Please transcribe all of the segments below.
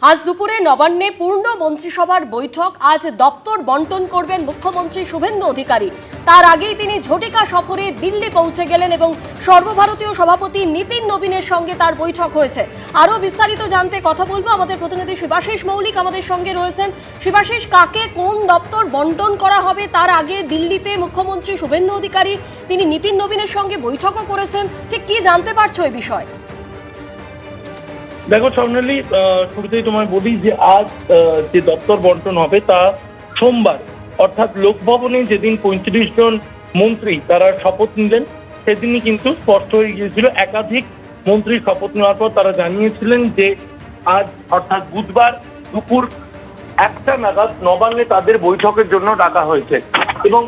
আজ দুপুরে নবান্নে পূর্ণ মন্ত্রিসভার বৈঠক। আজ দপ্তর বন্টন করবেন মুখ্যমন্ত্রী শুভেন্দু অধিকারী। তার আগেই তিনি ঝটিকা সফরে দিল্লি পৌঁছে গেলেন এবং সর্বভারতীয় সভাপতি নীতিন নবীনের সঙ্গে তার বৈঠক হয়েছে। আরও বিস্তারিত জানতে কথা বলবো, আমাদের প্রতিনিধি শিবাশিস মৌলিক আমাদের সঙ্গে রয়েছেন। শিবাশিস, কাকে কোন দপ্তর বন্টন করা হবে তার আগে দিল্লিতে মুখ্যমন্ত্রী শুভেন্দু অধিকারী তিনি নীতিন নবীনের সঙ্গে বৈঠকও করেছেন, ঠিক কি জানতে পারছো এই বিষয়ে? দেখো স্বর্ণালী, শুরুতেই তোমায় বলি যে আজ যে দপ্তর বন্টন হবে তা সোমবার, অর্থাৎ লোকভবনে যেদিন ৩৫ জন মন্ত্রী তারা শপথ নিলেন সেদিনই কিন্তু স্পষ্ট হয়ে গিয়েছিল। একাধিক মন্ত্রী শপথ নেওয়ার পর তারা জানিয়েছিলেন যে আজ অর্থাৎ বুধবার দুপুর ১টা নাগাদ নবান্নে তাদের বৈঠকের জন্য ডাকা হয়েছে এবং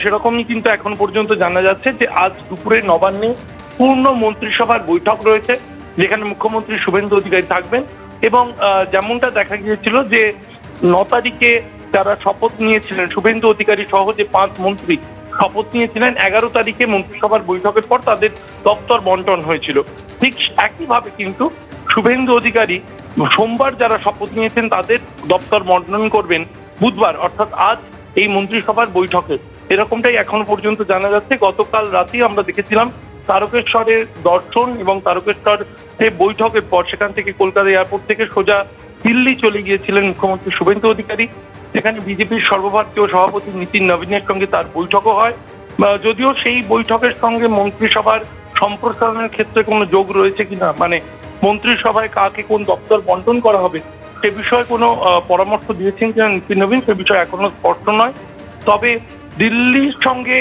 সেরকমই কিন্তু এখন পর্যন্ত জানা যাচ্ছে যে আজ দুপুরে নবান্নে পূর্ণ মন্ত্রিসভার বৈঠক রয়েছে, যেখানে মুখ্যমন্ত্রী শুভেন্দু অধিকারী থাকবেন এবং যেমনটা দেখা গিয়েছিল যে ৯ তারিখে যারা শপথ নিয়েছিলেন শুভেন্দু অধিকারী সহ যে ৫ মন্ত্রী শপথ নিয়েছিলেন, ১১ তারিখে মন্ত্রিসভার বৈঠকের পর তাদের দপ্তর বন্টন হয়েছিল। ঠিক একইভাবে কিন্তু শুভেন্দু অধিকারী সোমবার যারা শপথ নিয়েছেন তাদের দপ্তর বন্টন করবেন বুধবার, অর্থাৎ আজ এই মন্ত্রিসভার বৈঠকে। এরকমটাই এখনো পর্যন্ত জানা যাচ্ছে। গতকাল রাতেই আমরা দেখেছিলাম তারকেশ্বরের দর্শন এবং তারকেশ্বর বৈঠকের পর সেখান থেকে কলকাতা এয়ারপোর্ট থেকে সোজা দিল্লি চলে গিয়েছিলেন মুখ্যমন্ত্রী শুভেন্দু অধিকারী, সেখানে বিজেপির সর্বভারতীয় সভাপতি নীতিন নবীনের সঙ্গে তার বৈঠকও হয়। যদিও সেই বৈঠকের সঙ্গে মন্ত্রিসভার সম্প্রসারণের ক্ষেত্রে কোনো যোগ রয়েছে কিনা, মানে মন্ত্রিসভায় কাকে কোন দপ্তর বন্টন করা হবে সে বিষয়ে কোনো পরামর্শ দিয়েছেন কিনা নীতিন নবীন, সে বিষয়ে এখনো স্পষ্ট নয়। তবে দিল্লির সঙ্গে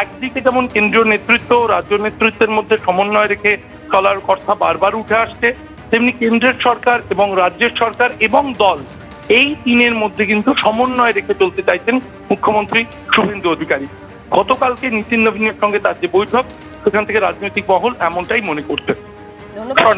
একদিকে যেমন কেন্দ্রীয় নেতৃত্ব ও রাজ্য নেতৃত্বের মধ্যে সমন্বয় রেখে চলার কথা বারবার উঠে আসছে, তেমনি কেন্দ্রের সরকার এবং রাজ্যের সরকার এবং দল এই তিনের মধ্যে কিন্তু সমন্বয় রেখে চলতে চাইছেন মুখ্যমন্ত্রী শুভেন্দু অধিকারী। গতকালকে নীতিন নবীনের সঙ্গে তার যে বৈঠক, সেখান থেকে রাজনৈতিক মহল এমনটাই মনে করছে। ধন্যবাদ।